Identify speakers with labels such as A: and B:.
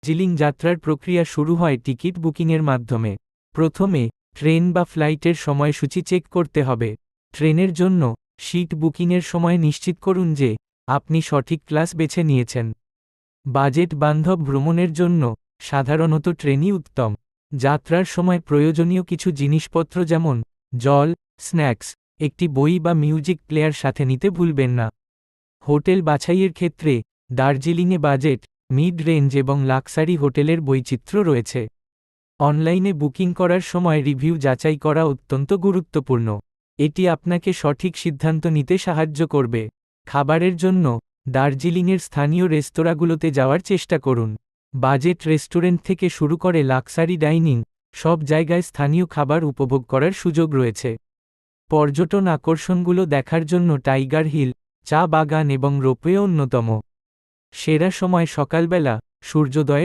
A: দার্জিলিং যাত্রার প্রক্রিয়া শুরু হয় টিকিট বুকিংয়ের মাধ্যমে। প্রথমে ট্রেন বা ফ্লাইটের সময়সূচি চেক করতে হবে। ট্রেনের জন্য সিট বুকিংয়ের সময় নিশ্চিত করুন যে আপনি সঠিক ক্লাস বেছে নিয়েছেন। বাজেট বান্ধব ভ্রমণের জন্য সাধারণত ট্রেনই উত্তম। যাত্রার সময় প্রয়োজনীয় কিছু জিনিসপত্র যেমন জল, স্ন্যাক্স, একটি বই বা মিউজিক প্লেয়ার সাথে নিতে ভুলবেন না। হোটেল বাছাইয়ের ক্ষেত্রে দার্জিলিংয়ে বাজেট, মিড রেঞ্জ এবং লাক্সারি হোটেলের বৈচিত্র্য রয়েছে। অনলাইনে বুকিং করার সময় রিভিউ যাচাই করা অত্যন্ত গুরুত্বপূর্ণ। এটি আপনাকে সঠিক সিদ্ধান্ত নিতে সাহায্য করবে। খাবারের জন্য দার্জিলিংয়ের স্থানীয় রেস্তোরাঁগুলোতে যাওয়ার চেষ্টা করুন। বাজেট রেস্টুরেন্ট থেকে শুরু করে লাক্সারি ডাইনিং, সব জায়গায় স্থানীয় খাবার উপভোগ করার সুযোগ রয়েছে। পর্যটন আকর্ষণগুলো দেখার জন্য টাইগার হিল, চা বাগান এবং রোপওয়ে অন্যতম। সেরা সময় সকালবেলা, সূর্যোদয়ের